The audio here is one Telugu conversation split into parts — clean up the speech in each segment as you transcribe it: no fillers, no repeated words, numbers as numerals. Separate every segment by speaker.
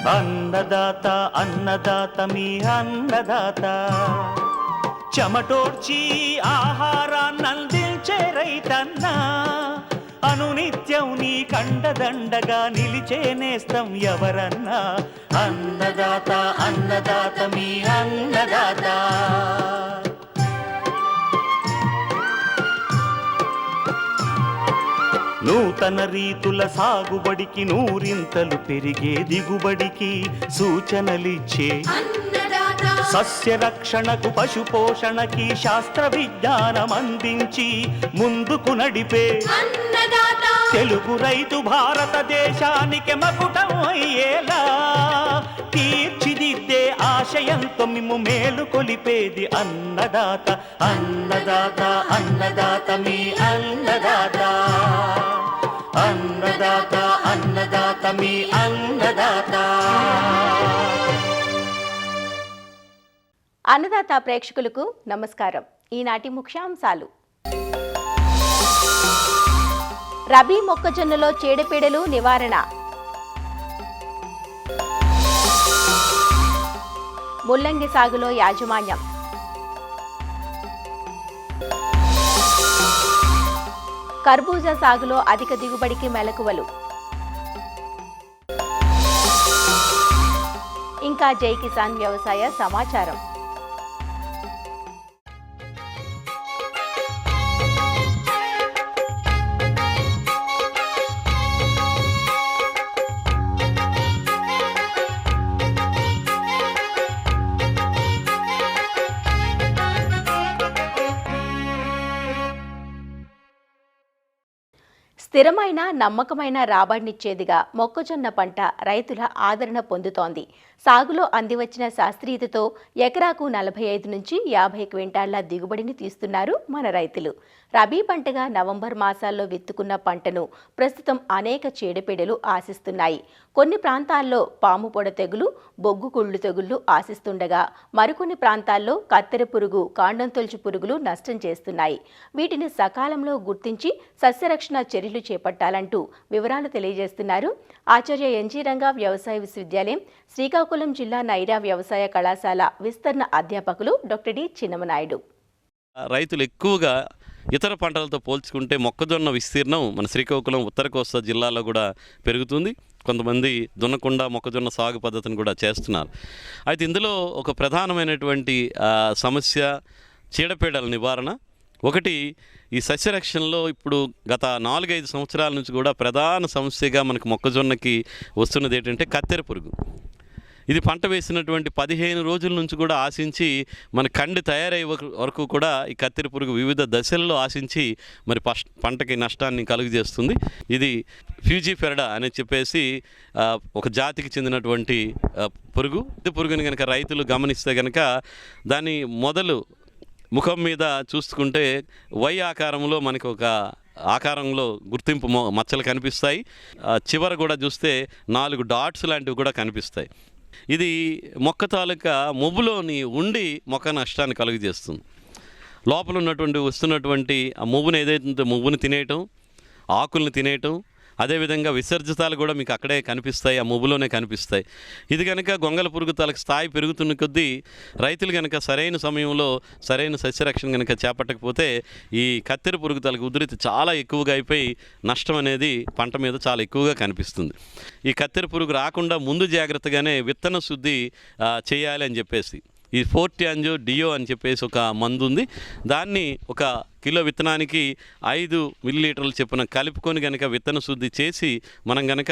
Speaker 1: అన్నదాత అన్నదాత మీ అన్నదాత, చెమటోడ్చి ఆహారాన్నందించే రైతన్నా, అనునిత్యం నీ కండదండగా నిలిచే నేస్తం ఎవరన్నా. అన్నదాత అన్నదాత మీ అన్నదాత. నూతన రీతుల సాగుబడికి, నూరింతలు పెరిగే దిగుబడికి సూచనలిచ్చే సస్య రక్షణకు, పశు పోషణకి శాస్త్ర విజ్ఞానం అందించి ముందుకు నడిపే తెలుగు రైతు భారతదేశానికి మకుటం అయ్యేలా తీర్చిదిద్దే ఆశయంతో మిమ్ము మేలు కొలిపేది అన్నదాత. అన్నదాత అన్నదాత మీ అన్నదాత. అన్నదాత అన్నదాత మీ అన్నదాత.
Speaker 2: అన్నదాత ప్రేక్షకులకు నమస్కారం. ఈనాటి ముఖ్యాంశాలు: రబీ మొక్కజొన్నలో చీడపీడలు నివారణ, ముల్లంగి సాగులో యాజమాన్యం, కర్బూజా సాగులో అధిక దిగుబడికి మెలకువలు, ఇంకా జై కిసాన్ వ్యవసాయ సమాచారం. స్థిరమైన నమ్మకమైన రాబడినిచ్చేదిగా మొక్కజొన్న పంట రైతుల ఆదరణ పొందుతోంది. సాగులో అందివచ్చిన శాస్త్రీయతతో ఎకరాకు 45 నుంచి 50 క్వింటాళ్ల దిగుబడిని తీస్తున్నారు మన రైతులు. రబీ పంటగా నవంబర్ మాసాల్లో విత్తుకున్న పంటను ప్రస్తుతం అనేక చీడపీడలు ఆశిస్తున్నాయి. కొన్ని ప్రాంతాల్లో పాము పొడ తెగులు, బొగ్గు కుళ్ళు తెగుళ్లు ఆశిస్తుండగా మరికొన్ని ప్రాంతాల్లో కత్తెర పురుగు, కాండం తొలుచు పురుగులు నష్టం చేస్తున్నాయి. వీటిని సకాలంలో గుర్తించి సస్యరక్షణ చర్యలు చేపట్టాలంటూ వివరాలు తెలియజేస్తున్నారు ఆచార్య ఎన్జీ రంగా వ్యవసాయ విశ్వవిద్యాలయం, శ్రీకాకుళం జిల్లా నైరా వ్యవసాయ కళాశాల విస్తరణ అధ్యాపకులు డాక్టర్ డి చిన్నమనాయుడు.
Speaker 3: రైతులు ఎక్కువగా ఇతర పంటలతో పోల్చుకుంటే మొక్కజొన్న విస్తీర్ణం మన శ్రీకాకుళం, ఉత్తర కోస్తా జిల్లాలో కూడా పెరుగుతుంది. కొంతమంది దున్నకుండా మొక్కజొన్న సాగు పద్ధతిని కూడా చేస్తున్నారు. అయితే ఇందులో ఒక ప్రధానమైనటువంటి సమస్య చీడపీడల నివారణ. ఒకటి, ఈ సస్యరక్షణలో ఇప్పుడు గత 4-5 సంవత్సరాల నుంచి కూడా ప్రధాన సమస్యగా మనకు మొక్కజొన్నకి వస్తున్నది ఏంటంటే కత్తెర పురుగు. ఇది పంట వేసినటువంటి 15 రోజుల నుంచి కూడా ఆశించి మన కండి తయారయ్యే వరకు కూడా ఈ కత్తెర పురుగు వివిధ దశల్లో ఆశించి మరి పంటకి నష్టాన్ని కలుగజేస్తుంది. ఇది ఫ్యూజిఫెరడా అని చెప్పేసి ఒక జాతికి చెందినటువంటి పురుగు. ఈ పురుగుని కనుక రైతులు గమనిస్తే కనుక దాని మొదలు ముఖం మీద చూసుకుంటే వై ఆకారంలో మనకు ఒక ఆకారంలో గుర్తింపు మచ్చలు కనిపిస్తాయి. చివర కూడా చూస్తే 4 డాట్స్ లాంటివి కూడా కనిపిస్తాయి. ఇది మొక్క తాలూకా మొవ్వులోని ఉండి మొక్క నష్టాన్ని కలుగజేస్తుంది. లోపల వస్తున్నటువంటి ఆ మొవ్వుని ఏదైతే మొవ్వుని తినేయటం, ఆకుల్ని తినేయటం, అదేవిధంగా విసర్జితాలు కూడా మీకు అక్కడే కనిపిస్తాయి, ఆ మొవ్వులోనే కనిపిస్తాయి. ఇది కనుక గొంగల పురుగు తాలూకు స్థాయి పెరుగుతున్న కొద్దీ రైతులు కనుక సరైన సమయంలో సరైన సస్యరక్షణ కనుక చేపట్టకపోతే ఈ కత్తెర పురుగు తాలూకు ఉధృతి చాలా ఎక్కువగా అయిపోయి నష్టం అనేది పంట మీద చాలా ఎక్కువగా కనిపిస్తుంది. ఈ కత్తెర పురుగు రాకుండా ముందు జాగ్రత్తగానే విత్తన శుద్ధి చేయాలి అని చెప్పేసి ఈ ఫోర్టియాంజో డియో అని చెప్పేసి ఒక మందు ఉంది. దాన్ని 1 కిలో విత్తనానికి 5 మిల్లీలీటర్లు చొప్పున కలుపుకొని కనుక విత్తన శుద్ధి చేసి మనం కనుక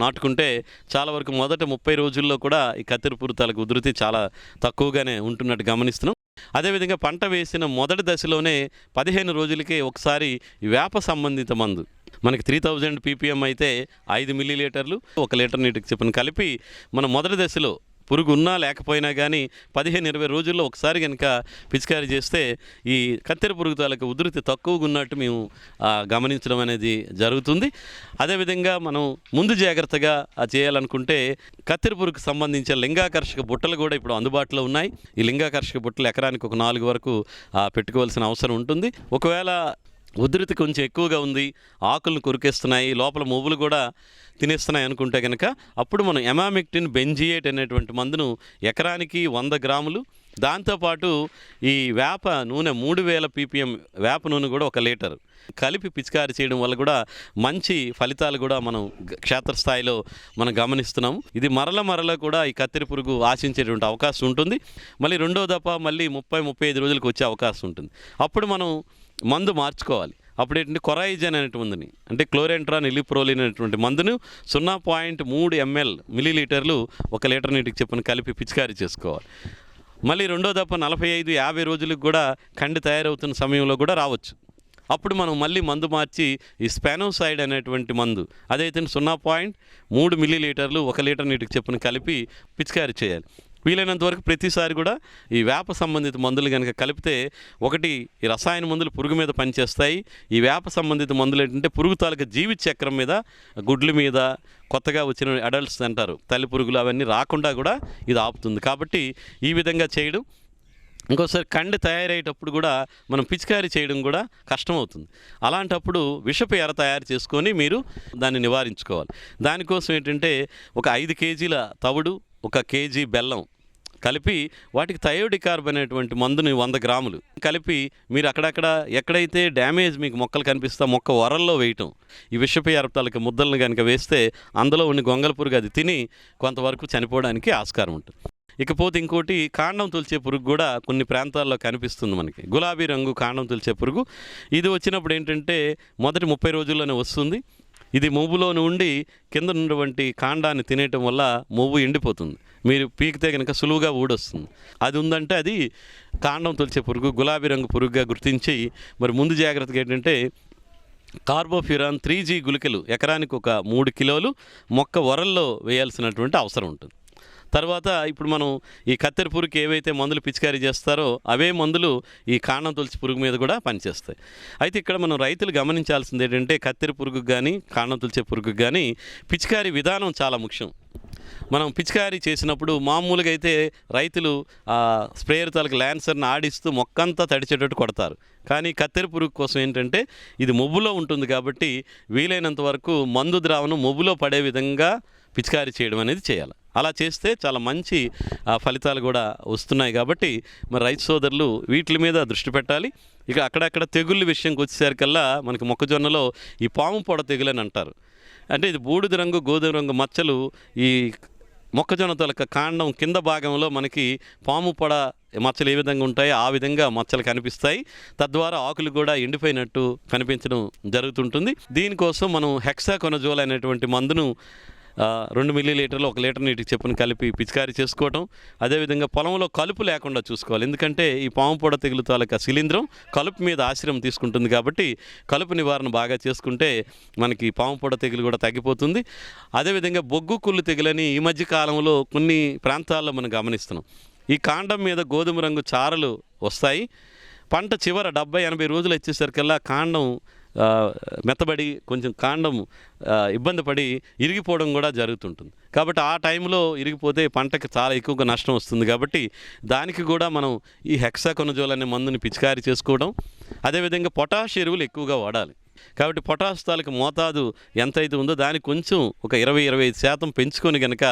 Speaker 3: నాటుకుంటే చాలా వరకు మొదట 30 రోజుల్లో కూడా ఈ కత్తెర పురుగు తాలూకు ఉధృతి చాలా తక్కువగానే ఉంటున్నట్టు గమనిస్తున్నాం. అదేవిధంగా పంట వేసిన మొదటి దశలోనే 15 రోజులకే ఒకసారి వేప సంబంధిత మందు మనకి 3000 ppm అయితే 5 మిల్లీలీటర్లు 1 లీటర్ నీటికి చొప్పున కలిపి మనం మొదటి దశలో పురుగు ఉన్నా లేకపోయినా కానీ 15-20 రోజుల్లో ఒకసారి కనుక పిచికారీ చేస్తే ఈ కత్తెర పురుగు తాలూకు ఉధృతి తక్కువగా ఉన్నట్టు మేము గమనించడం అనేది జరుగుతుంది. అదేవిధంగా మనం ముందు జాగ్రత్తగా చేయాలనుకుంటే కత్తెర పురుగుకు సంబంధించిన లింగాకర్షక బుట్టలు కూడా ఇప్పుడు అందుబాటులో ఉన్నాయి. ఈ లింగాకర్షక బుట్టలు ఎకరానికి 4 వరకు పెట్టుకోవాల్సిన అవసరం ఉంటుంది. ఒకవేళ ఉధృతి కొంచెం ఎక్కువగా ఉంది, ఆకులను కొరికేస్తున్నాయి, లోపల మొవ్వులు కూడా తినేస్తున్నాయి అనుకుంటే కనుక అప్పుడు మనం ఎమామిక్టిన్ బెంజియేట్ అనేటువంటి మందును ఎకరానికి 100 గ్రాములు, దాంతోపాటు ఈ వేప నూనె 3000 ppm వేప నూనె కూడా 1 లీటర్ కలిపి పిచికారి చేయడం వల్ల కూడా మంచి ఫలితాలు కూడా మనం క్షేత్రస్థాయిలో మనం గమనిస్తున్నాము. ఇది మరల కూడా ఈ కత్తెర పురుగు ఆశించేటువంటి అవకాశం ఉంటుంది. మళ్ళీ రెండో దఫా మళ్ళీ 30-35 రోజులకు వచ్చే అవకాశం ఉంటుంది. అప్పుడు మనం మందు మార్చుకోవాలి. అప్పుడు ఏంటంటే కొరాయిజన్ అనేటువంటిది, అంటే క్లోరెంట్రాన్ ఇలిప్రోలిన్ అనేటువంటి మందును 0.3 ml మిల్లీలీటర్లు 1 లీటర్ నీటికి చొప్పున కలిపి పిచికారీ చేసుకోవాలి. మళ్ళీ రెండో దఫా 45-50 రోజులకు కూడా కండి తయారవుతున్న సమయంలో కూడా రావచ్చు. అప్పుడు మనం మళ్ళీ మందు మార్చి ఈ స్పానోసైడ్ అనేటువంటి మందు అదైతే 0.3 మిల్లీలీటర్లు 1 లీటర్ నీటికి చొప్పున కలిపి పిచికారీ చేయాలి. వీలైనంత వరకు ప్రతిసారి కూడా ఈ వేప సంబంధిత మందులు కనుక కలిపితే, ఒకటి ఈ రసాయన మందులు పురుగు మీద పనిచేస్తాయి. ఈ వేప సంబంధిత మందులు ఏంటంటే పురుగు తాలూకా జీవిత చక్రం మీద, గుడ్ల మీద, కొత్తగా వచ్చిన అడల్ట్స్ అంటారు తల్లి పురుగులు, అవన్నీ రాకుండా కూడా ఇది ఆపుతుంది. కాబట్టి ఈ విధంగా చేయడం. ఇంకోసారి కండి తయారయ్యేటప్పుడు కూడా మనం పిచికారీ చేయడం కూడా కష్టమవుతుంది. అలాంటప్పుడు విషపు ఎర తయారు చేసుకొని మీరు దాన్ని నివారించుకోవాలి. దానికోసం ఏంటంటే ఒక 5 కేజీల తవుడు, 1 కేజీ బెల్లం కలిపి వాటికి థయోడికార్బ్ అనేటువంటి మందుని 100 గ్రాములు కలిపి మీరు అక్కడక్కడ ఎక్కడైతే డ్యామేజ్ మీకు మొక్కలు కనిపిస్తా మొక్క వరల్లో వేయటం, ఈ విషపు ఎరతాలకి ముద్దలను కనుక వేస్తే అందులో ఉన్న గొంగళ పురుగు అది తిని కొంతవరకు చనిపోవడానికి ఆస్కారం ఉంటుంది. ఇకపోతే ఇంకోటి కాండం తొలిచే పురుగు కూడా కొన్ని ప్రాంతాల్లో కనిపిస్తుంది మనకి. గులాబీ రంగు కాండం తొలిచే పురుగు ఇది వచ్చినప్పుడు ఏంటంటే మొదటి 30 రోజుల్లోనే వస్తుంది. ఇది మొవ్వులోని ఉండి కింద ఉన్నటువంటి కాండాన్ని తినేయటం వల్ల మొవ్వు ఎండిపోతుంది. మీరు పీకితే కనుక సులువుగా ఊడొస్తుంది. అది ఉందంటే అది కాండం తొలిచే పురుగు, గులాబీ రంగు పురుగుగా గుర్తించి మరి ముందు జాగ్రత్తగా ఏంటంటే కార్బోఫ్యూరాన్ 3G గుళికలు ఎకరానికి 3 కిలోలు మొక్క వరల్లో వేయాల్సినటువంటి అవసరం ఉంటుంది. తర్వాత ఇప్పుడు మనం ఈ కత్తెర పురుగుకి ఏవైతే మందులు పిచికారీ చేస్తారో అవే మందులు ఈ కాండం తొలిచి పురుగు మీద కూడా పనిచేస్తాయి. అయితే ఇక్కడ మనం రైతులు గమనించాల్సింది ఏంటంటే కత్తెర పురుగుకు కానీ కాండం తొలిచే పురుగుకు కానీ పిచికారీ విధానం చాలా ముఖ్యం. మనం పిచికారీ చేసినప్పుడు మామూలుగా అయితే రైతులు స్ప్రేయర్ తాలూకు ల్యాన్సర్ని ఆడిస్తూ మొక్కంతా తడిచేటట్టు కొడతారు. కానీ కత్తెర పురుగు కోసం ఏంటంటే ఇది మొవ్వులో ఉంటుంది కాబట్టి వీలైనంత వరకు మందు ద్రావణం మొవ్వులో పడే విధంగా పిచికారీ చేయడం అనేది చేయాలి. అలా చేస్తే చాలా మంచి ఫలితాలు కూడా వస్తున్నాయి. కాబట్టి మరి రైతు సోదరులు వీటి మీద దృష్టి పెట్టాలి. ఇక అక్కడక్కడ తెగుళ్ళ విషయంకి వచ్చేసరికల్లా మనకి మొక్కజొన్నలో ఈ పాము పొడ తెగులు అని అంటారు. అంటే ఇది బూడిద రంగు, గోధుమ రంగు మచ్చలు ఈ మొక్కజొన్న తొలక కాండం కింద భాగంలో మనకి పాము పొడ మచ్చలు ఏ విధంగా ఉంటాయో ఆ విధంగా మచ్చలు కనిపిస్తాయి. తద్వారా ఆకులు కూడా ఎండిపోయినట్టు కనిపించడం జరుగుతుంటుంది. దీనికోసం మనం హెక్సాకొనజోల్ అనేటువంటి మందును 2 మిల్లీలీటర్లు 1 లీటర్ నీటికి చొప్పున కలిపి పిచికారీ చేసుకోవటం. అదేవిధంగా పొలంలో కలుపు లేకుండా చూసుకోవాలి. ఎందుకంటే ఈ పాము పొడ తెగులు తాలూకా శిలీంధ్రం కలుపు మీద ఆశ్రయం తీసుకుంటుంది కాబట్టి కలుపు నివారణ బాగా చేసుకుంటే మనకి పాము పొడ తెగులు కూడా తగ్గిపోతుంది. అదేవిధంగా బొగ్గు కుళ్ళు తెగులని ఈ మధ్య కాలంలో కొన్ని ప్రాంతాల్లో మనం గమనిస్తున్నాం. ఈ కాండం మీద గోధుమ రంగు చారలు వస్తాయి. పంట చివర 70-80 రోజులు వచ్చేసరికల్లా కాండం మెత్తబడి కొంచెం కాండం ఇబ్బంది పడి ఇరిగిపోవడం కూడా జరుగుతుంటుంది. కాబట్టి ఆ టైంలో ఇరిగిపోతే పంటకి చాలా ఎక్కువగా నష్టం వస్తుంది. కాబట్టి దానికి కూడా మనం ఈ హెక్సాకొనజోల్ అనే మందుని పిచికారీ చేసుకోవడం, అదేవిధంగా పొటాష్ ఎరువులు ఎక్కువగా వాడాలి. కాబట్టి పొటాష్ తాలూకు మోతాదు ఎంతైతే ఉందో దానికి కొంచెం ఒక 20-25% పెంచుకొని కనుక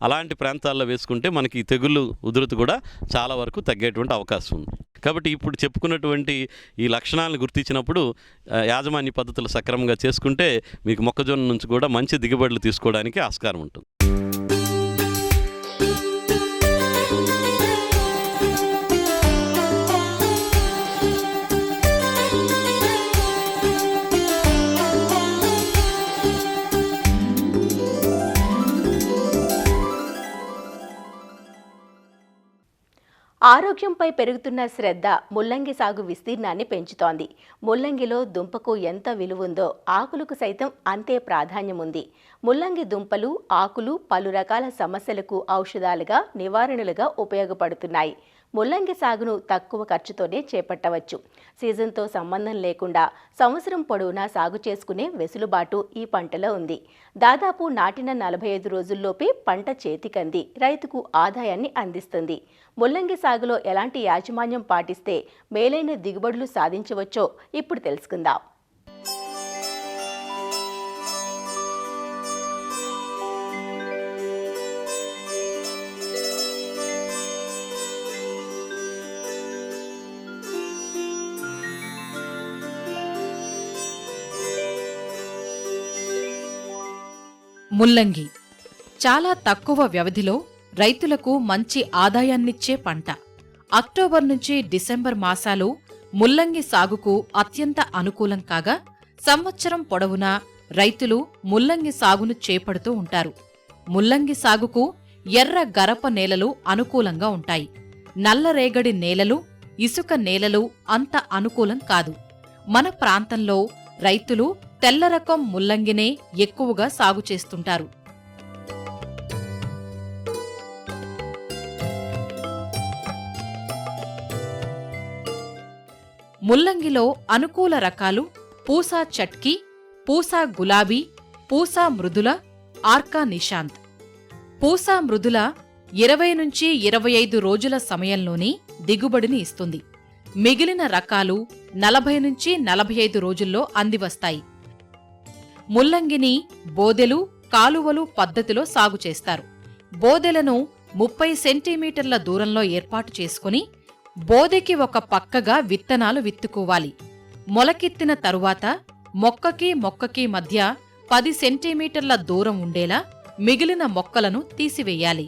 Speaker 3: అలాంటి ప్రాంతాల్లో వేసుకుంటే మనకి ఈ తెగుళ్ళు ఉధృతి కూడా చాలా వరకు తగ్గేటువంటి అవకాశం ఉంది. కాబట్టి ఇప్పుడు చెప్పుకున్నటువంటి ఈ లక్షణాలను గుర్తించినప్పుడు యాజమాన్య పద్ధతులు సక్రమంగా చేసుకుంటే మీకు మొక్కజొన్న నుంచి కూడా మంచి దిగుబడులు తీసుకోవడానికి ఆస్కారం ఉంటుంది.
Speaker 2: ఆరోగ్యంపై పెరుగుతున్న శ్రద్ధ ముల్లంగి సాగు విస్తీర్ణాన్ని పెంచుతోంది. ముల్లంగిలో దుంపకు ఎంత విలువుందో ఆకులకు సైతం అంతే ప్రాధాన్యం ఉంది. ముల్లంగి దుంపలు, ఆకులు పలు రకాల సమస్యలకు ఔషధాలుగా, నివారణలుగా ఉపయోగపడుతున్నాయి. ముల్లంగి సాగును తక్కువ ఖర్చుతోనే చేపట్టవచ్చు. సీజన్తో సంబంధం లేకుండా సంవత్సరం పొడవునా సాగు చేసుకునే వెసులుబాటు ఈ పంటలో ఉంది. దాదాపు నాటిన 45 రోజుల్లోపే పంట చేతికంది రైతుకు ఆదాయాన్ని అందిస్తుంది. ముల్లంగి సాగులో ఎలాంటి యాజమాన్యం పాటిస్తే మేలైన దిగుబడులు సాధించవచ్చో ఇప్పుడు తెలుసుకుందాం.
Speaker 4: ముల్లంగి చాలా తక్కువ వ్యవధిలో రైతులకు మంచి ఆదాయాన్నిచ్చే పంట. అక్టోబర్ నుంచి డిసెంబర్ మాసాలు ముల్లంగి సాగుకు అత్యంత అనుకూలం కాగా సంవత్సరం పొడవునా రైతులు ముల్లంగి సాగును చేపడుతూ ఉంటారు. ముల్లంగి సాగుకు ఎర్ర గరప నేలలు అనుకూలంగా ఉంటాయి. నల్లరేగడి నేలలు, ఇసుక నేలలు అంత అనుకూలం కాదు. మన ప్రాంతంలో రైతులు తెల్ల రకం ముల్లంగినే ఎక్కువగా సాగు చేస్తుంటారు. ముల్లంగిలో అనుకూల రకాలు పూసా చట్కీ, పూసా గులాబీ, పూసా మృదుల, ఆర్కా నిశాంత్. పూసా మృదుల 20 నుంచి 25 రోజుల సమయంలోనే దిగుబడిని ఇస్తుంది. మిగిలిన రకాలు 40 నుంచి 45 రోజుల్లో అందివస్తాయి. ముల్లంగిని బోదెలు, కాలువలు పద్ధతిలో సాగు చేస్తారు. బోదెలను 30 సెంటీమీటర్ల దూరంలో ఏర్పాటు చేసుకుని బోదెకి ఒక పక్కగా విత్తనాలు విత్తుకోవాలి. మొలకెత్తిన తరువాత మొక్కకి మొక్కకి మధ్య 10 సెంటీమీటర్ల దూరం ఉండేలా మిగిలిన మొక్కలను తీసివేయాలి.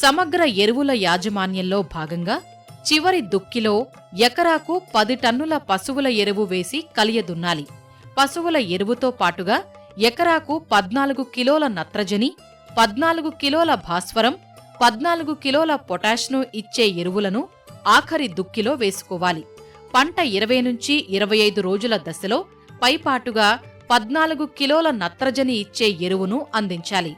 Speaker 4: సమగ్ర ఎరువుల యాజమాన్యంలో భాగంగా చివరి దుక్కిలో ఎకరాకు 10 టన్నుల పశువుల ఎరువు వేసి కలియదున్నాలి. పశువుల ఎరువుతో పాటుగా ఎకరాకు 14 కిలోల నత్రజని, 14 కిలోల భాస్వరం, 14 కిలోల పొటాష్ను ఇచ్చే ఎరువులను ఆఖరి దుక్కిలో వేసుకోవాలి. పంట 20 నుంచి 25 రోజుల దశలో పైపాటుగా 14 కిలోల నత్రజని ఇచ్చే ఎరువును అందించాలి.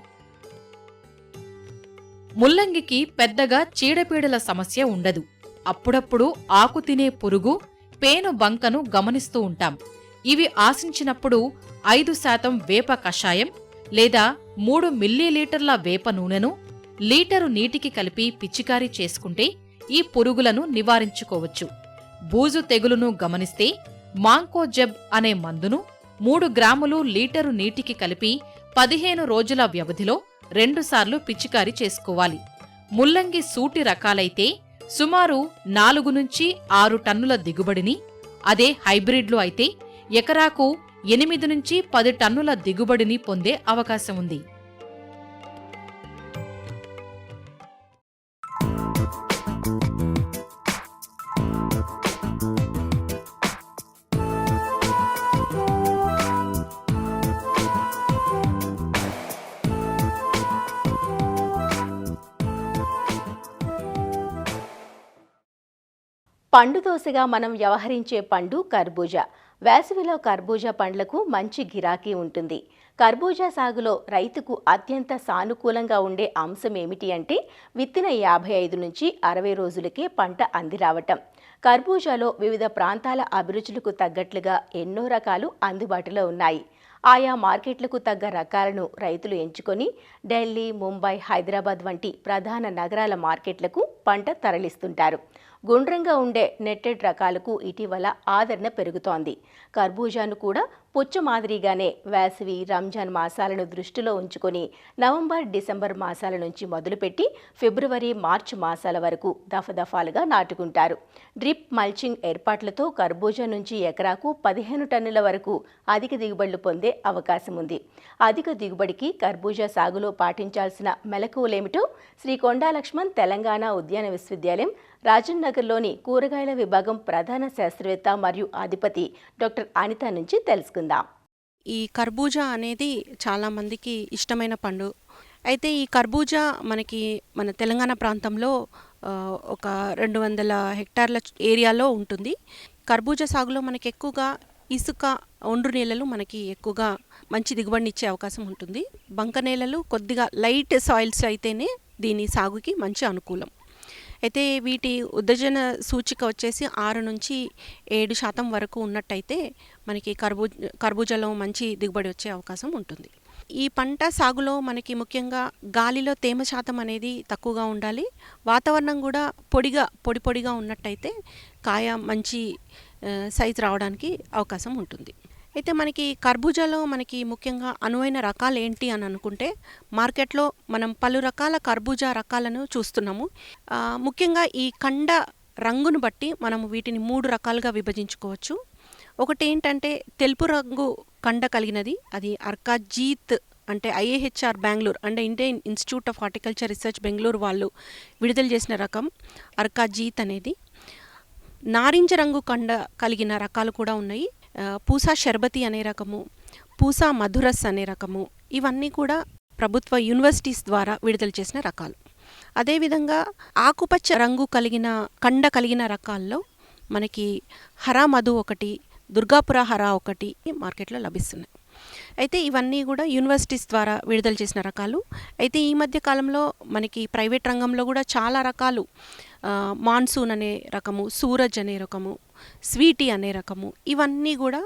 Speaker 4: ముల్లంగికి పెద్దగా చీడపీడల సమస్య ఉండదు. అప్పుడప్పుడు ఆకు తినే పురుగు, పేను బంకను గమనిస్తూ ఉంటాం. ఇవి ఆశించినప్పుడు 5% వేప కషాయం లేదా 3 మిల్లీలీటర్ల వేప నూనెను లీటరు నీటికి కలిపి పిచికారీ చేసుకుంటే ఈ పురుగులను నివారించుకోవచ్చు. బూజు తెగులును గమనిస్తే మాంకోజెబ్ అనే మందును 3 గ్రాములు లీటరు నీటికి కలిపి 15 రోజుల వ్యవధిలో 2 సార్లు పిచికారీ చేసుకోవాలి. ముల్లంగి సూటి రకాలైతే సుమారు 4 నుంచి 6 టన్నుల దిగుబడిని, అదే హైబ్రిడ్లు అయితే ఎకరాకు 8 నుంచి 10 టన్నుల దిగుబడిని పొందే అవకాశం ఉంది.
Speaker 2: పండు దోసగా మనం వ్యవహరించే పండు కర్బూజా. వేసవిలో కర్బూజా పండ్లకు మంచి గిరాకీ ఉంటుంది. కర్బూజా సాగులో రైతుకు అత్యంత సానుకూలంగా ఉండే అంశం ఏమిటి అంటే విత్తిన 55 నుంచి 60 రోజులకే పంట అందిరావటం. కర్బూజాలో వివిధ ప్రాంతాల అభిరుచులకు తగ్గట్లుగా ఎన్నో రకాలు అందుబాటులో ఉన్నాయి. ఆయా మార్కెట్లకు తగ్గ రకాలను రైతులు ఎంచుకొని ఢిల్లీ, ముంబై, హైదరాబాద్ వంటి ప్రధాన నగరాల మార్కెట్లకు పంట తరలిస్తుంటారు. గుండ్రంగా ఉండే నెట్టెడ్ రకాలకు ఇటీవల ఆదరణ పెరుగుతోంది. కర్బూజాను కూడా పుచ్చ మాదిరిగానే వేసవి, రంజాన్ మాసాలను దృష్టిలో ఉంచుకొని నవంబర్, డిసెంబర్ మాసాల నుంచి మొదలుపెట్టి ఫిబ్రవరి, మార్చి మాసాల వరకు దఫదఫాలుగా నాటుకుంటారు. డ్రిప్ మల్చింగ్ ఏర్పాట్లతో కర్బూజా నుంచి ఎకరాకు 15 టన్నుల వరకు అధిక దిగుబడులు పొందే అవకాశం ఉంది. అధిక దిగుబడికి కర్బూజా సాగులో పాటించాల్సిన మెలకువలేమిటో శ్రీ కొండా లక్ష్మణ్ తెలంగాణ ఉద్యాన విశ్వవిద్యాలయం రాజన్ నగర్లోని కూరగాయల విభాగం ప్రధాన శాస్త్రవేత్త మరియు అధిపతి డాక్టర్ అనిత నుంచి తెలుసుకుందాం.
Speaker 5: ఈ కర్బూజా అనేది చాలామందికి ఇష్టమైన పండు. అయితే ఈ కర్బూజా మన తెలంగాణ ప్రాంతంలో ఒక 200 హెక్టార్ల ఏరియాలో ఉంటుంది. కర్బూజా సాగులో మనకి ఎక్కువగా ఇసుక, ఒండ్రు నేలలు మనకి ఎక్కువగా మంచి దిగుబడిని ఇచ్చే అవకాశం ఉంటుంది. బంక నేలలు, కొద్దిగా లైట్ సాయిల్స్ అయితేనే దీని సాగుకి మంచి అనుకూలం. అయితే వీటి ఉద్దజన సూచిక వచ్చేసి 6 నుంచి 7% వరకు ఉన్నట్టయితే మనకి కర్బూజాలో మంచి దిగుబడి వచ్చే అవకాశం ఉంటుంది. ఈ పంట సాగులో మనకి ముఖ్యంగా గాలిలో తేమ శాతం అనేది తక్కువగా ఉండాలి. వాతావరణం కూడా పొడిగా ఉన్నట్టయితే కాయ మంచి సైజు రావడానికి అవకాశం ఉంటుంది. అయితే మనకి కర్బూజాలో మనకి ముఖ్యంగా అనువైన రకాలు ఏంటి అని అనుకుంటే మార్కెట్లో మనం పలు రకాల కర్బూజా రకాలను చూస్తున్నాము. ముఖ్యంగా ఈ కండ రంగును బట్టి మనము వీటిని 3 రకాలుగా విభజించుకోవచ్చు. ఒకటి ఏంటంటే తెలుపు రంగు కండ కలిగినది, అది అర్కాజీత్ అంటే ఐఏహెచ్ఆర్ బెంగళూరు అంటే Indian institute of horticulture research Bengaluru వాళ్ళు విడుదల చేసిన రకం అర్కాజీత్ అనేది. నారింజ రంగు కండ కలిగిన రకాలు కూడా ఉన్నాయి. పూసా షర్బతి అనే రకము, పూసా మధురస్ అనే రకము, ఇవన్నీ కూడా ప్రభుత్వ యూనివర్సిటీస్ ద్వారా విడుదల చేసిన రకాలు. అదేవిధంగా ఆకుపచ్చ రంగు కలిగిన కండ కలిగిన రకాల్లో మనకి హరా మధు ఒకటి, దుర్గాపుర హరా ఒకటి మార్కెట్లో లభిస్తున్నాయి. అయితే ఇవన్నీ కూడా యూనివర్సిటీస్ ద్వారా విడుదల చేసిన రకాలు. అయితే ఈ మధ్య కాలంలో మనకి ప్రైవేట్ రంగంలో కూడా చాలా రకాలు, మాన్సూన్ అనే రకము, సూరజ్ అనే రకము, స్వీటీ అనే రకము, ఇవన్నీ కూడా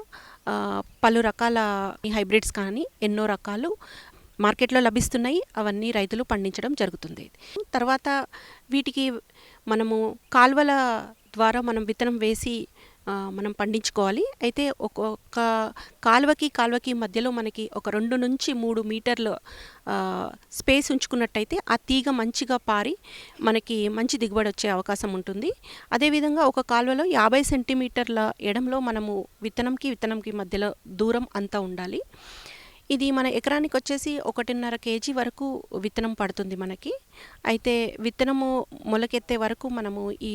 Speaker 5: పలు రకాల హైబ్రిడ్స్ కానీ ఎన్నో రకాలు మార్కెట్లో లభిస్తున్నాయి. అవన్నీ రైతులు పండించడం జరుగుతుంది. తర్వాత వీటికి మనము కాలువల ద్వారా మనం విత్తనం వేసి మనం పండించుకోవాలి. అయితే ఒక్కొక్క కాలువకి మధ్యలో మనకి ఒక 2 నుంచి 3 మీటర్ల స్పేస్ ఉంచుకున్నట్టయితే ఆ తీగ మంచిగా పారి మనకి మంచి దిగుబడి వచ్చే అవకాశం ఉంటుంది. అదేవిధంగా ఒక కాలువలో 50 సెంటీమీటర్ల ఎడంలో మనము విత్తనంకి మధ్యలో దూరం అంతా ఉండాలి. ఇది మన ఎకరానికి వచ్చేసి 1.5 కేజీ వరకు విత్తనం పడుతుంది మనకి. అయితే విత్తనము మొలకెత్తే వరకు మనము ఈ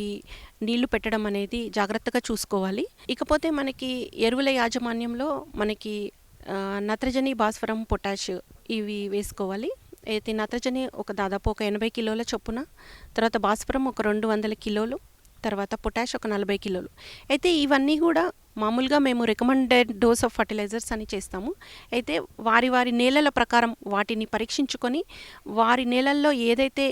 Speaker 5: నీళ్లు పెట్టడం అనేది జాగ్రత్తగా చూసుకోవాలి. ఇకపోతే మనకి ఎరువుల యాజమాన్యంలో మనకి నత్రజని, భాస్వరం, పొటాష్ ఇవి వేసుకోవాలి. అయితే నత్రజని దాదాపు ఒక 80 కిలోల చొప్పున, తర్వాత భాస్వరం ఒక 200 కిలోలు, తర్వాత పొటాష్ ఒక 40 కిలోలు. అయితే ఇవన్నీ కూడా మామూలుగా మేము రికమెండెడ్ డోస్ ఆఫ్ ఫర్టిలైజర్స్ అని చేస్తాము. అయితే వారి నేలల ప్రకారం వాటిని పరీక్షించుకొని వారి నేలల్లో ఏదైతే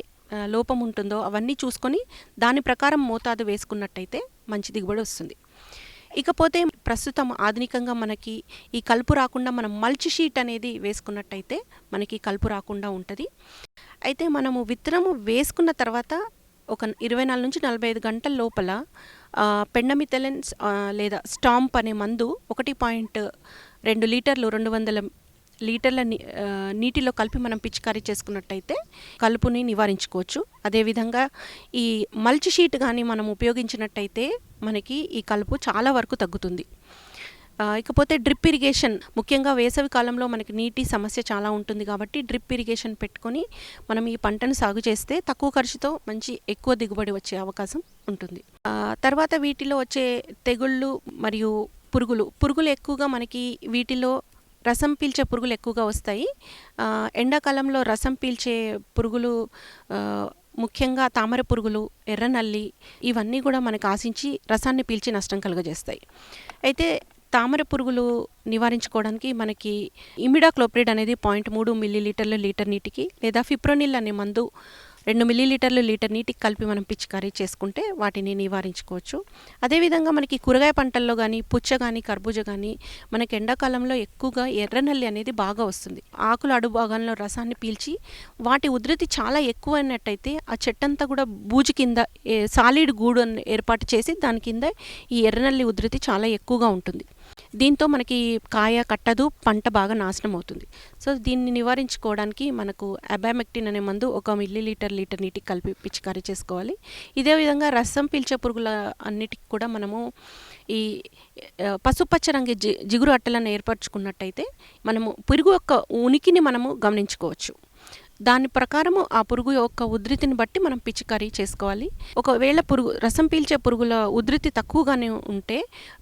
Speaker 5: లోపం ఉంటుందో అవన్నీ చూసుకొని దాని ప్రకారం మోతాదు వేసుకున్నట్టయితే మంచి దిగుబడి వస్తుంది. ఇకపోతే ప్రస్తుతం ఆధునికంగా మనకి ఈ కలుపు రాకుండా మనం మల్చ్ షీట్ అనేది వేసుకున్నట్టయితే మనకి కలుపు రాకుండా ఉంటుంది. అయితే మనము విత్తనము వేసుకున్న తర్వాత ఒక 24 నుంచి 45 గంటల లోపల పెండమిథలిన్ లేదా స్టాంప్ అనే మందు 1.2 లీటర్లు 200 లీటర్ల నీటిలో కలిపి మనం పిచికారీ చేసుకున్నట్టయితే కలుపుని నివారించుకోవచ్చు. అదేవిధంగా ఈ మల్చ్ షీట్ కానీ మనం ఉపయోగించినట్టయితే మనకి ఈ కలుపు చాలా వరకు తగ్గుతుంది. ఇకపోతే డ్రిప్ ఇరిగేషన్, ముఖ్యంగా వేసవి కాలంలో మనకి నీటి సమస్య చాలా ఉంటుంది కాబట్టి డ్రిప్ ఇరిగేషన్ పెట్టుకొని మనం ఈ పంటను సాగు చేస్తే తక్కువ ఖర్చుతో ఎక్కువ దిగుబడి వచ్చే అవకాశం ఉంటుంది. తర్వాత వీటిలో వచ్చే తెగుళ్ళు మరియు పురుగులు ఎక్కువగా మనకి వీటిలో రసం పీల్చే పురుగులు ఎక్కువగా వస్తాయి. ఎండాకాలంలో రసం పీల్చే పురుగులు ముఖ్యంగా తామర పురుగులు, ఎర్రనల్లి, ఇవన్నీ కూడా మనకు ఆశించి రసాన్ని పీల్చి నష్టం కలుగజేస్తాయి. అయితే తామర పురుగులు నివారించుకోవడానికి మనకి ఇమిడాక్లోప్రిడ్ అనేది 0.3 మిల్లీలీటర్లు లీటర్ నీటికి, లేదా ఫిప్రోనిల్ అనే మందు 2 మిల్లీలీటర్లు లీటర్ నీటికి కలిపి మనం పిచికారీ చేసుకుంటే వాటిని నివారించుకోవచ్చు. అదేవిధంగా మనకి కూరగాయ పంటల్లో కానీ, పుచ్చ కానీ, కర్బూజ కానీ మనకి ఎండాకాలంలో ఎక్కువగా ఎర్రనల్లి అనేది బాగా వస్తుంది. ఆకుల అడుగు భాగంలో రసాన్ని పీల్చి వాటి ఉధృతి చాలా ఎక్కువైనట్టయితే ఆ చెట్టంతా కూడా బూజు కింద సాలిడ్ గూడు ఏర్పాటు చేసి దాని కింద ఈ ఎర్రనల్లి ఉధృతి చాలా ఎక్కువగా ఉంటుంది. దీంతో మనకి కాయ కట్టదు, పంట బాగా నాశనం అవుతుంది. సో దీన్ని నివారించుకోవడానికి మనకు అబామెక్టిన్ అనే మందు 1 మిల్లీలీటర్ లీటర్ నీటికి కలిపి పిచికారీ చేసుకోవాలి. ఇదే విధంగా రసం పీల్చే పురుగుల అన్నిటికి కూడా మనము ఈ పసుపచ్చ రంగు జిగురు అట్టలను ఏర్పరచుకున్నట్టయితే మనము పురుగు యొక్క ఉనికిని మనము గమనించుకోవచ్చు. దాని ప్రకారము ఆ పురుగు యొక్క ఉధృతిని బట్టి మనం పిచికారీ చేసుకోవాలి. ఒకవేళ రసం పీల్చే పురుగుల ఉధృతి తక్కువగానే ఉంటే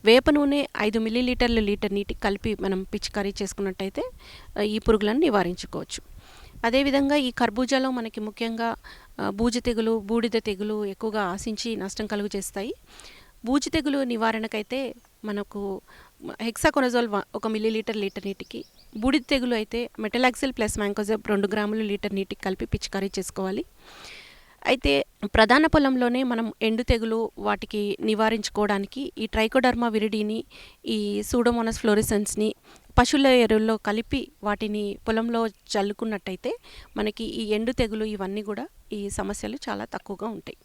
Speaker 5: వేప నూనె 5 మిల్లీలీటర్లు లీటర్ నీటికి కలిపి మనం పిచికారీ చేసుకున్నట్టయితే ఈ పురుగులను నివారించుకోవచ్చు. అదేవిధంగా ఈ కర్బూజాలో మనకి ముఖ్యంగా బూజు తెగులు, బూడిద తెగులు ఎక్కువగా ఆశించి నష్టం కలుగు చేస్తాయి. బూజు తెగులు నివారణకైతే మనకు హెక్సాకొనజోల్ 1 మిల్లీలీటర్ లీటర్ నీటికి, బూడిద తెగులు అయితే మెటలాక్సిల్ ప్లస్ మ్యాంకోజెబ్ 2 గ్రాములు లీటర్ నీటికి కలిపి పిచికారీ చేసుకోవాలి. అయితే ప్రధాన పొలంలోనే మనం ఎండు తెగులు వాటికి నివారించుకోవడానికి ఈ ట్రైకోడర్మా విరిడిని, ఈ సూడోమోనాస్ ఫ్లోరిసెన్స్ని పశువుల ఎరువుల్లో కలిపి వాటిని పొలంలో చల్లుకున్నట్టయితే మనకి ఈ ఎండు తెగులు ఇవన్నీ కూడా ఈ సమస్యలు చాలా తక్కువగా ఉంటాయి.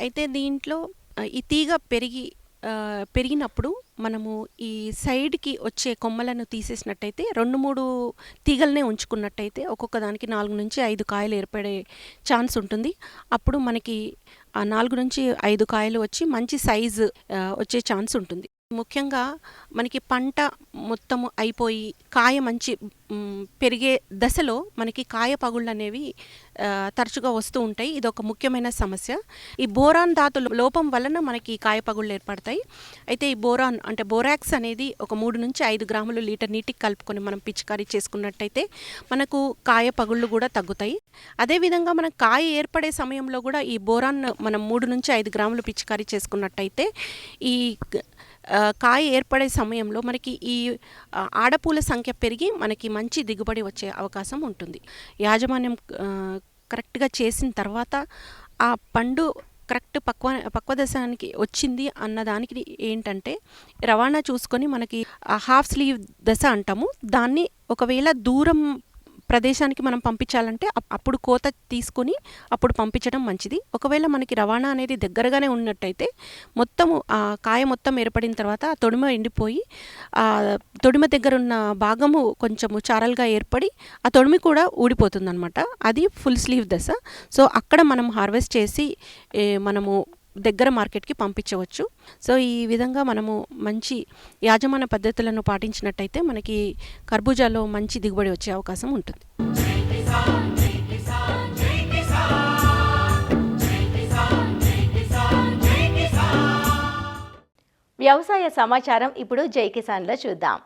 Speaker 5: అయితే దీంట్లో ఈ తీగ పెరిగినప్పుడు మనము ఈ సైడ్కి వచ్చే కొమ్మలను తీసేసినట్టయితే 2-3 తీగలనే ఉంచుకున్నట్టయితే ఒక్కొక్క దానికి 4 నుంచి 5 కాయలు ఏర్పడే ఛాన్స్ ఉంటుంది. అప్పుడు మనకి ఆ 4 నుంచి 5 కాయలు వచ్చి మంచి సైజు వచ్చే ఛాన్స్ ఉంటుంది. ముఖ్యంగా మనకి పంట మొత్తము అయిపోయి కాయ మంచి పెరిగే దశలో మనకి కాయ పగుళ్ళు అనేవి తరచుగా వస్తూ ఉంటాయి. ఇది ఒక ముఖ్యమైన సమస్య. ఈ బోరాన్ ధాతు లోపం వలన మనకి కాయ పగుళ్ళు ఏర్పడతాయి. అయితే ఈ బోరాన్ అంటే బోరాక్స్ అనేది ఒక 3 నుంచి 5 గ్రాములు లీటర్ నీటికి కలుపుకొని మనం పిచికారీ చేసుకున్నట్టయితే మనకు కాయ పగుళ్ళు కూడా తగ్గుతాయి. అదేవిధంగా మన కాయ ఏర్పడే సమయంలో కూడా ఈ బోరాన్ మనం 3 నుంచి 5 గ్రాములు పిచికారీ చేసుకున్నట్టయితే ఈ కాయ ఏర్పడే సమయంలో మనకి ఈ ఆడపూల సంఖ్య పెరిగి మనకి మంచి దిగుబడి వచ్చే అవకాశం ఉంటుంది. యాజమాన్యం కరెక్ట్గా చేసిన తర్వాత ఆ పండు కరెక్ట్ పక్వదశానికి వచ్చింది అన్నదానికి ఏంటంటే రవాణా చూసుకొని మనకి హాఫ్ స్లీవ్ దశ అంటాము. దాన్ని ఒకవేళ దూరం ప్రదేశానికి మనం పంపించాలంటే అప్పుడు కోత తీసుకొని అప్పుడు పంపించడం మంచిది. ఒకవేళ మనకి రవాణా అనేది దగ్గరగానే ఉన్నట్టయితే మొత్తము ఆ కాయ మొత్తం ఏర్పడిన తర్వాత ఆ తొడిమ ఎండిపోయి ఆ తొడిమ దగ్గర ఉన్న భాగము కొంచెము చారలుగా ఏర్పడి ఆ తొడిమి కూడా ఊడిపోతుంది అనమాట. అది ఫుల్ స్లీవ్ దశ. సో అక్కడ మనం హార్వెస్ట్ చేసి మనము దగ్గర మార్కెట్కి పంపించవచ్చు. సో ఈ విధంగా మనము మంచి యాజమాన్య పద్ధతులను పాటించినట్టయితే మనకి కర్బూజాలో మంచి దిగుబడి వచ్చే అవకాశం ఉంటుంది.
Speaker 2: వ్యవసాయ సమాచారం ఇప్పుడు జై కిసాన్లో చూద్దాం.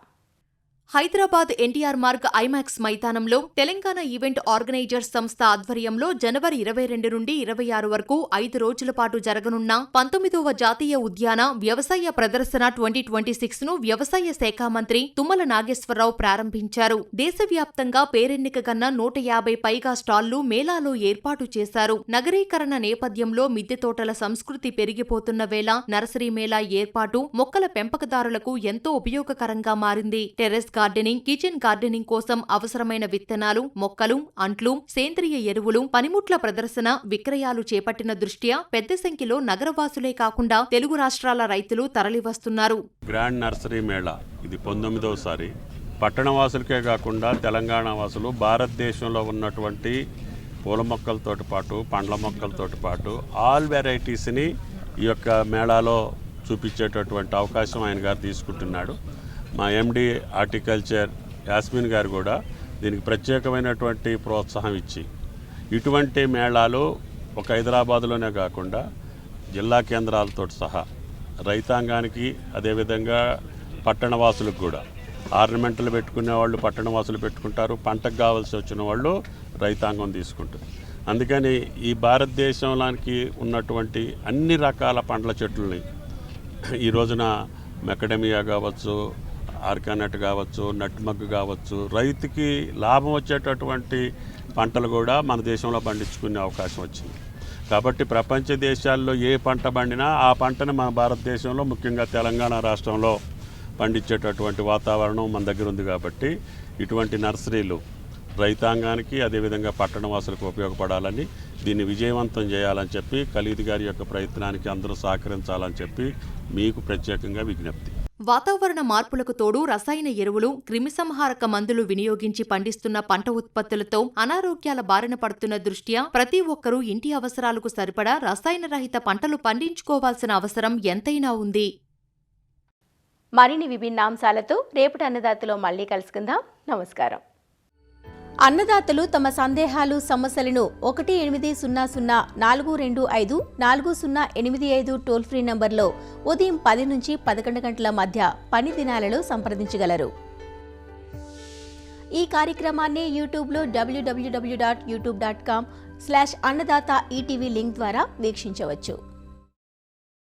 Speaker 4: హైదరాబాద్ ఎన్టీఆర్ మార్గ్ ఐమాక్స్ మైదానంలో తెలంగాణ ఈవెంట్ ఆర్గనైజర్స్ సంస్థ ఆధ్వర్యంలో జనవరి 22 నుండి 26 వరకు 5 రోజుల పాటు జరగనున్న 19వ జాతీయ ఉద్యాన వ్యవసాయ ప్రదర్శన 2026 ను వ్యవసాయ శాఖ మంత్రి తుమ్మల నాగేశ్వరరావు ప్రారంభించారు. దేశవ్యాప్తంగా పేరెన్నికగన్న 150 పైగా స్టాళ్లు మేళాలో ఏర్పాటు చేశారు. నగరీకరణ నేపథ్యంలో మిద్దె తోటల సంస్కృతి పెరిగిపోతున్న వేళ నర్సరీ మేళా ఏర్పాటు మొక్కల పెంపకదారులకు ఎంతో ఉపయోగకరంగా మారింది. టెర్రస్ గార్డెనింగ్, కిచెన్ గార్డెనింగ్ కోసం అవసరమైన విత్తనాలు, మొక్కలు, అంట్లు, సేంద్రియ ఎరువులు, పనిముట్ల ప్రదర్శన, విక్రయాలు చేపట్టిన దృష్ట్యా పెద్ద సంఖ్యలో నగరవాసులే కాకుండా తెలుగు రాష్ట్రాల రైతులు తరలివస్తున్నారు.
Speaker 6: గ్రాండ్ నర్సరీ మేళా ఇది 19వసారి. పట్టణ వాసులకే కాకుండా తెలంగాణ వాసులు భారతదేశంలో ఉన్నటువంటి పూల మొక్కలతో పాటు పండ్ల మొక్కలతో పాటు ఆల్ వెరైటీస్ని ఈ యొక్క మేళాలో చూపించేటటువంటి అవకాశం ఆయన గారు తీసుకుంటున్నాడు. మా ఎండి హార్టికల్చర్ యాస్మిన్ గారు కూడా దీనికి ప్రత్యేకమైనటువంటి ప్రోత్సాహం ఇచ్చి ఇటువంటి మేళాలు ఒక హైదరాబాద్లోనే కాకుండా జిల్లా కేంద్రాలతో సహా రైతాంగానికి అదేవిధంగా పట్టణవాసులకు కూడా ఆర్నమెంట్లు పెట్టుకునే వాళ్ళు పట్టణవాసులు పెట్టుకుంటారు, పంటకు కావాల్సి వచ్చిన వాళ్ళు రైతాంగం తీసుకుంటారు. అందుకని ఈ భారతదేశంలోనికి ఉన్నటువంటి అన్ని రకాల పండ్ల చెట్లని ఈ రోజున మెకడమియా కావచ్చు, ఆర్కానట్ కావచ్చు, నట్మగ్ కావచ్చు, రైతుకి లాభం వచ్చేటటువంటి పంటలు కూడా మన దేశంలో పండించుకునే అవకాశం వచ్చింది. కాబట్టి ప్రపంచ దేశాల్లో ఏ పంట పండినా ఆ పంటను మన భారతదేశంలో ముఖ్యంగా తెలంగాణ రాష్ట్రంలో పండించేటటువంటి వాతావరణం మన దగ్గర ఉంది. కాబట్టి ఇటువంటి నర్సరీలు రైతాంగానికి అదేవిధంగా పట్టణవాసులకు ఉపయోగపడాలని, దీన్ని విజయవంతం చేయాలని చెప్పి ఖలీద్ గారి యొక్క ప్రయత్నానికి అందరూ సహకరించాలని చెప్పి మీకు ప్రత్యేకంగా విజ్ఞప్తి.
Speaker 4: వాతావరణ మార్పులకు తోడు రసాయన ఎరువులు, క్రిమిసంహారక మందులు వినియోగించి పండిస్తున్న పంట ఉత్పత్తులతో అనారోగ్యాల బారిన పడుతున్న దృష్ట్యా ప్రతి ఒక్కరూ ఇంటి అవసరాలకు సరిపడా రసాయన రహిత పంటలు పండించుకోవాల్సిన అవసరం ఎంతైనా ఉంది.
Speaker 2: మరిన్ని విభిన్న అంశాలతో రేపటి అన్నదాతలో మళ్ళీ కలుసుకుందాం. నమస్కారం. అన్నదాతలు తమ సందేహాలు, సమస్యలను 1800-425-4085 టోల్ ఫ్రీ నంబర్లో ఉదయం 10 నుంచి 11 గంటల మధ్య పని దినాలలో సంప్రదించగలరు. ఈ కార్యక్రమాన్ని యూట్యూబ్లో www.youtube.com/అన్నదాత ఈటీవీ లింక్ ద్వారా వీక్షించవచ్చు.